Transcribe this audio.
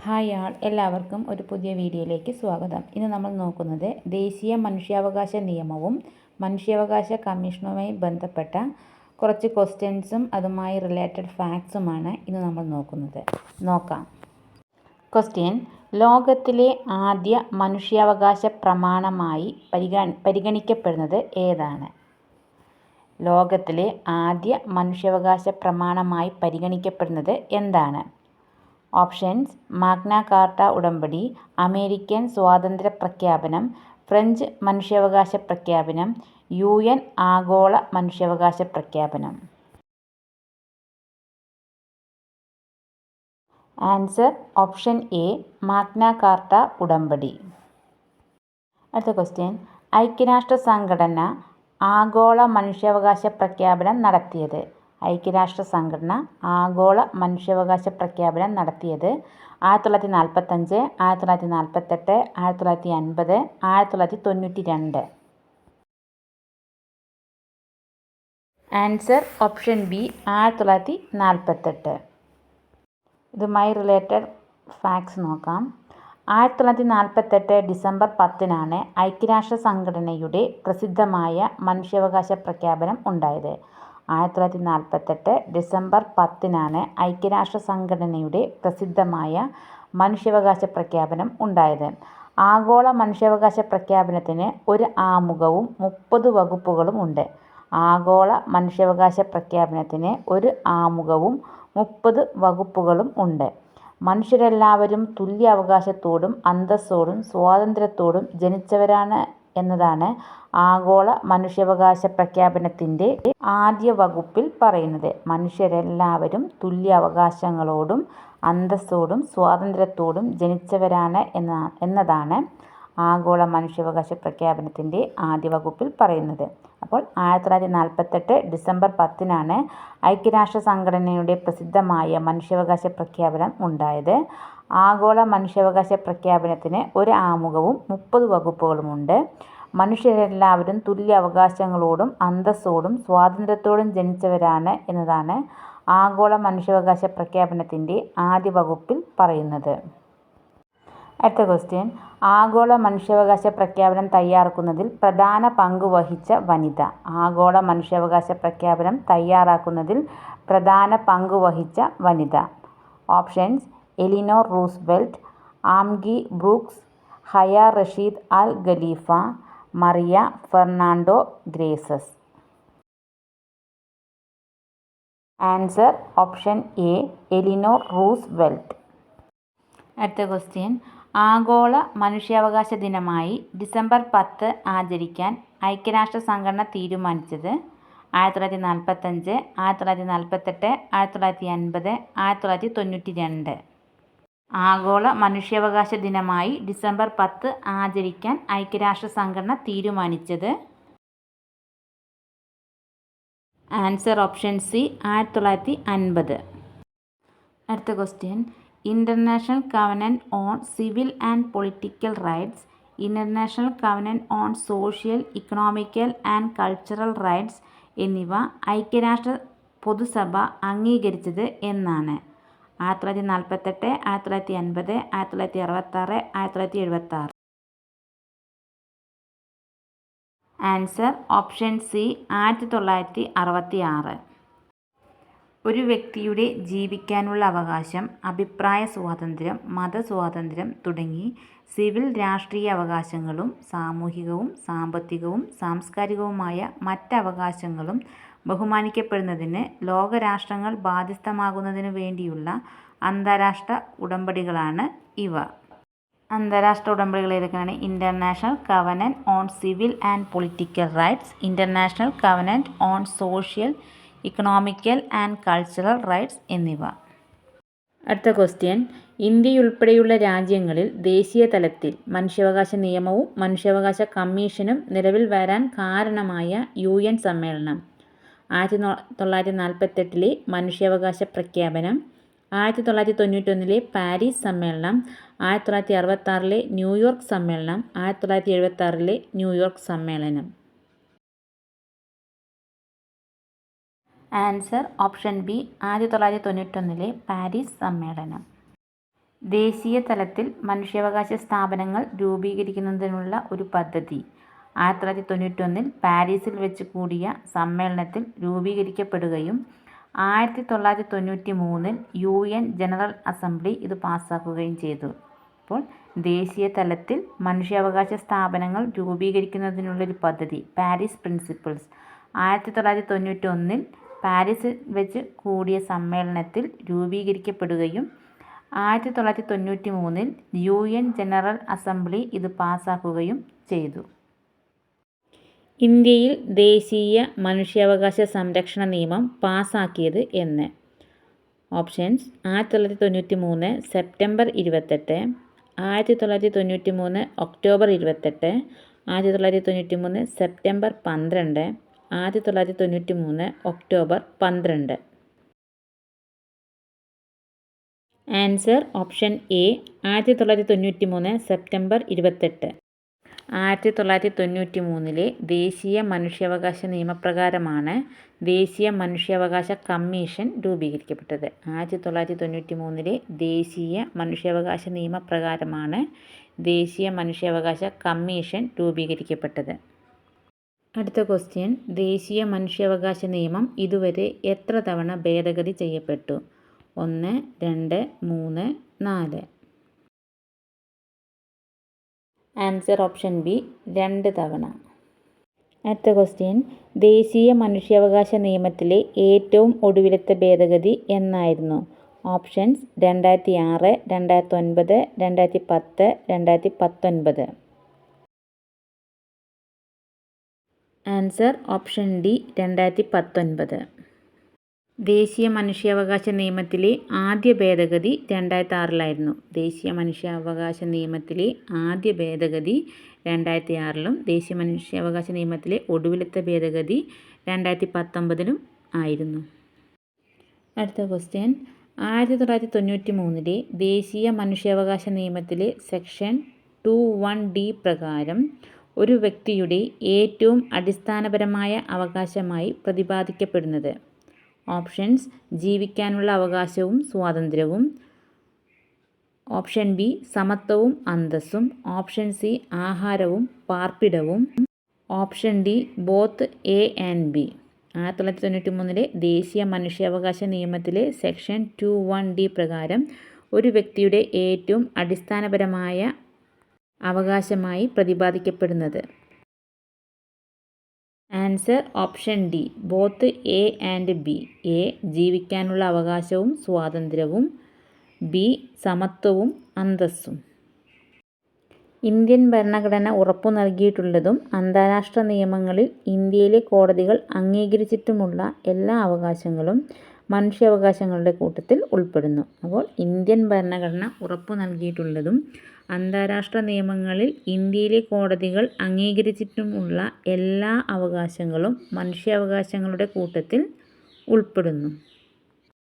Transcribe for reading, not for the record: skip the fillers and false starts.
Hi എല്ലാവർക്കും ഒരു പുതിയ വീഡിയോയിലേക്ക് സ്വാഗതം. ഇന്ന് നമ്മൾ നോക്കുന്നത് ദേശീയ മനുഷ്യാവകാശ നിയമവും മനുഷ്യാവകാശ കമ്മീഷനുമായി ബന്ധപ്പെട്ട കുറച്ച് ക്വസ്റ്റ്യൻസും അതുമായി റിലേറ്റഡ് ഫാക്ട്സുമാണ് ഇന്ന് നമ്മൾ നോക്കാം. ക്വസ്റ്റ്യൻ: ലോകത്തിലെ ആദ്യ മനുഷ്യാവകാശ പ്രമാണമായി പരിഗണിക്കപ്പെടുന്നത് ഏതാണ്? ലോകത്തിലെ ആദ്യ മനുഷ്യാവകാശ പ്രമാണമായി പരിഗണിക്കപ്പെടുന്നത് എന്താണ്? ഓപ്ഷൻസ്: മാഗ്ന കാർട്ട ഉടമ്പടി, അമേരിക്കൻ സ്വാതന്ത്ര്യ പ്രഖ്യാപനം, ഫ്രഞ്ച് മനുഷ്യാവകാശ പ്രഖ്യാപനം, UN ആഗോള മനുഷ്യാവകാശ പ്രഖ്യാപനം. Answer option A, Magna Carta ഉടമ്പടി. അടുത്ത ക്വസ്റ്റ്യൻ: ഐക്യരാഷ്ട്ര സംഘടന ആഗോള മനുഷ്യാവകാശ പ്രഖ്യാപനം നടത്തിയത്? ഐക്യരാഷ്ട്ര സംഘടന ആഗോള മനുഷ്യാവകാശ പ്രഖ്യാപനം നടത്തിയത് 1945, 1948, 1950, 1992. Answer option B, 1948. ഇതുമായി റിലേറ്റഡ് ഫാക്ട്സ് നോക്കാം. 1948 ഡിസംബർ 10-നാണ് ഐക്യരാഷ്ട്ര സംഘടനയുടെ പ്രസിദ്ധമായ മനുഷ്യാവകാശ പ്രഖ്യാപനം ഉണ്ടായത്. 1948 ഡിസംബർ 10-നാണ് ഐക്യരാഷ്ട്ര സംഘടനയുടെ പ്രസിദ്ധമായ മനുഷ്യാവകാശ പ്രഖ്യാപനം ഉണ്ടായത്. ആഗോള മനുഷ്യാവകാശ പ്രഖ്യാപനത്തിന് ഒരു ആമുഖവും 30 വകുപ്പുകളും ഉണ്ട്. ആഗോള മനുഷ്യാവകാശ പ്രഖ്യാപനത്തിന് ഒരു ആമുഖവും 30 വകുപ്പുകളും ഉണ്ട്. മനുഷ്യരെല്ലാവരും തുല്യ അവകാശത്തോടും അന്തസ്സോടും സ്വാതന്ത്ര്യത്തോടും ജനിച്ചവരാണ് എന്നതാണ് ആഗോള മനുഷ്യാവകാശ പ്രഖ്യാപനത്തിൻ്റെ ആദ്യ വകുപ്പിൽ പറയുന്നത്. മനുഷ്യരെല്ലാവരും തുല്യ അവകാശങ്ങളോടും അന്തസ്സോടും സ്വാതന്ത്ര്യത്തോടും ജനിച്ചവരാണ് എന്നതാണ് ആഗോള മനുഷ്യാവകാശ പ്രഖ്യാപനത്തിൻ്റെ ആദ്യ വകുപ്പിൽ പറയുന്നത്. അപ്പോൾ 1948 ഡിസംബർ 10-നാണ് ഐക്യരാഷ്ട്ര സംഘടനയുടെ പ്രസിദ്ധമായ മനുഷ്യാവകാശ പ്രഖ്യാപനം ഉണ്ടായത്. ആഗോള മനുഷ്യാവകാശ പ്രഖ്യാപനത്തിന് ഒരു ആമുഖവും 30 വകുപ്പുകളുമുണ്ട്. മനുഷ്യരെല്ലാവരും തുല്യ അവകാശങ്ങളോടും അന്തസ്സോടും സ്വാതന്ത്ര്യത്തോടും ജനിച്ചവരാണ് എന്നതാണ് ആഗോള മനുഷ്യാവകാശ പ്രഖ്യാപനത്തിൻ്റെ ആദ്യ വകുപ്പിൽ പറയുന്നത്. അടുത്ത ക്വസ്റ്റ്യൻ: ആഗോള മനുഷ്യാവകാശ പ്രഖ്യാപനം തയ്യാറാക്കുന്നതിൽ പ്രധാന പങ്ക് വഹിച്ച വനിത? ആഗോള മനുഷ്യാവകാശ പ്രഖ്യാപനം തയ്യാറാക്കുന്നതിൽ പ്രധാന പങ്ക് വഹിച്ച വനിത. Options: Eleanor Roosevelt, Angie Brooks, Haya Rashed Al Khalifa, Maria Fernanda Garces. Answer option A, Eleanor Roosevelt. അടുത്ത ക്വസ്റ്റ്യൻ: ആഗോള മനുഷ്യാവകാശ ദിനമായി ഡിസംബർ 10 ആചരിക്കാൻ ഐക്യരാഷ്ട്ര സംഘടന തീരുമാനിച്ചത്? 1945, 1948, 1950, 1992. ആഗോള മനുഷ്യാവകാശ ദിനമായി ഡിസംബർ 10 ആചരിക്കാൻ ഐക്യരാഷ്ട്ര സംഘടന തീരുമാനിച്ചത്? Answer option C, 1950. അടുത്ത question: international covenant on civil and political rights, international covenant on social, economical and cultural rights എന്നിവ ഐക്യരാഷ്ട്ര പൊതുസഭ അംഗീകരിച്ചത് എന്നാണ്? 1948, 1950, 1966, 1976. Answer option C, 1966. ഒരു വ്യക്തിയുടെ ജീവിക്കാനുള്ള അവകാശം, അഭിപ്രായ സ്വാതന്ത്ര്യം, മതസ്വാതന്ത്ര്യം തുടങ്ങി സിവിൽ രാഷ്ട്രീയ അവകാശങ്ങളും സാമൂഹികവും സാമ്പത്തികവും സാംസ്കാരികവുമായ മറ്റ് അവകാശങ്ങളും ബഹുമാനിക്കപ്പെടുന്നതിന് ലോകരാഷ്ട്രങ്ങൾ ബാധ്യസ്ഥമാകുന്നതിനു വേണ്ടിയുള്ള അന്താരാഷ്ട്ര ഉടമ്പടികളാണ് ഇവ. അന്താരാഷ്ട്ര ഉടമ്പടികൾ ഏതൊക്കെയാണ്? International covenant on civil and political rights, international covenant on social, economical and cultural rights എന്നിവ. അടുത്ത ക്വസ്റ്റ്യൻ: ഇന്ത്യയുൾപ്പെടെയുള്ള രാജ്യങ്ങളിൽ ദേശീയ തലത്തിൽ മനുഷ്യാവകാശ നിയമവും മനുഷ്യാവകാശ കമ്മീഷനും നിലവിൽ വരാൻ കാരണമായ UN സമ്മേളനം? 1948 മനുഷ്യാവകാശ പ്രഖ്യാപനം, 1991 പാരീസ് സമ്മേളനം, 1966 ന്യൂയോർക്ക് സമ്മേളനം, 1976 ന്യൂയോർക്ക് സമ്മേളനം. ആൻസർ ഓപ്ഷൻ ബി, 1991 പാരീസ് സമ്മേളനം. ദേശീയ തലത്തിൽ മനുഷ്യാവകാശ സ്ഥാപനങ്ങൾ രൂപീകരിക്കുന്നതിനുള്ള ഒരു പദ്ധതി 1991 പാരീസിൽ വെച്ച് കൂടിയ സമ്മേളനത്തിൽ രൂപീകരിക്കപ്പെടുകയും 1993 UN ജനറൽ അസംബ്ലി ഇത് പാസ്സാക്കുകയും ചെയ്തു. അപ്പോൾ ദേശീയ തലത്തിൽ മനുഷ്യാവകാശ സ്ഥാപനങ്ങൾ രൂപീകരിക്കുന്നതിനുള്ളൊരു പദ്ധതി പാരീസ് പ്രിൻസിപ്പിൾസ് 1991 പാരീസിൽ വെച്ച് കൂടിയ സമ്മേളനത്തിൽ രൂപീകരിക്കപ്പെടുകയും 1993 UN ജനറൽ അസംബ്ലി ഇത് പാസ്സാക്കുകയും ചെയ്തു. ഇന്ത്യയിൽ ദേശീയ മനുഷ്യാവകാശ സംരക്ഷണ നിയമം പാസ്സാക്കിയത് എന്ന്? Options 1993 September 28, 1993 October 28, 1993 September 12, 1993 October 12. Answer option A 1993 September 28. 1993 ദേശീയ മനുഷ്യാവകാശ നിയമപ്രകാരമാണ് ദേശീയ മനുഷ്യാവകാശ കമ്മീഷൻ രൂപീകരിക്കപ്പെട്ടത്. 1993 ദേശീയ മനുഷ്യാവകാശ നിയമപ്രകാരമാണ് ദേശീയ മനുഷ്യാവകാശ കമ്മീഷൻ രൂപീകരിക്കപ്പെട്ടത്. അടുത്ത ക്വസ്റ്റ്യൻ, ദേശീയ മനുഷ്യാവകാശ നിയമം ഇതുവരെ എത്ര തവണ ഭേദഗതി ചെയ്യപ്പെട്ടു? 1, 2, 3, 4. ആൻസർ ഓപ്ഷൻ ബി 2 തവണ. അടുത്ത ക്വസ്റ്റ്യൻ, ദേശീയ മനുഷ്യാവകാശ നിയമത്തിലെ ഏറ്റവും ഒടുവിലത്തെ ഭേദഗതി എന്നായിരുന്നു? ഓപ്ഷൻസ് 2006, 2009, 2010, 2019. Answer option D 2019. ദേശീയ മനുഷ്യാവകാശ നിയമത്തിലെ ആദ്യ ഭേദഗതി 2006 ദേശീയ മനുഷ്യാവകാശ നിയമത്തിലെ ആദ്യ ഭേദഗതി 2006 ദേശീയ മനുഷ്യാവകാശ നിയമത്തിലെ ഒടുവിലത്തെ ഭേദഗതി 2019 ആയിരുന്നു. അടുത്ത ക്വസ്റ്റ്യൻ, 1993 ദേശീയ മനുഷ്യാവകാശ നിയമത്തിലെ സെക്ഷൻ 21D പ്രകാരം ഒരു വ്യക്തിയുടെ ഏറ്റവും അടിസ്ഥാനപരമായ അവകാശമായി പ്രതിപാദിക്കപ്പെടുന്നത്? ഓപ്ഷൻസ് ജീവിക്കാനുള്ള അവകാശവും സ്വാതന്ത്ര്യവും, ഓപ്ഷൻ ബി സമത്വവും അന്തസ്സും, ഓപ്ഷൻ സി ആഹാരവും പാർപ്പിടവും, option D both A and B. 1993 ദേശീയ മനുഷ്യാവകാശ നിയമത്തിലെ സെക്ഷൻ 21D പ്രകാരം ഒരു വ്യക്തിയുടെ ഏറ്റവും അടിസ്ഥാനപരമായ അവകാശമായി പ്രതിപാദിക്കപ്പെടുന്നത്? Answer option D both A and B. A ജീവിക്കാനുള്ള അവകാശവും സ്വാതന്ത്ര്യവും, ബി സമത്വവും അന്തസ്സും. ഇന്ത്യൻ ഭരണഘടന ഉറപ്പു നൽകിയിട്ടുള്ളതും അന്താരാഷ്ട്ര നിയമങ്ങളിൽ ഇന്ത്യയിലെ കോടതികൾ അംഗീകരിച്ചിട്ടുമുള്ള എല്ലാ അവകാശങ്ങളും മനുഷ്യാവകാശങ്ങളുടെ കൂട്ടത്തിൽ ഉൾപ്പെടുന്നു. അപ്പോൾ ഇന്ത്യൻ ഭരണഘടന ഉറപ്പു നൽകിയിട്ടുള്ളതും അന്താരാഷ്ട്ര നിയമങ്ങളിൽ ഇന്ത്യയിലെ കോടതികൾ അംഗീകരിച്ചിട്ടുമുള്ള എല്ലാ അവകാശങ്ങളും മനുഷ്യാവകാശങ്ങളുടെ കൂട്ടത്തിൽ ഉൾപ്പെടുന്നു.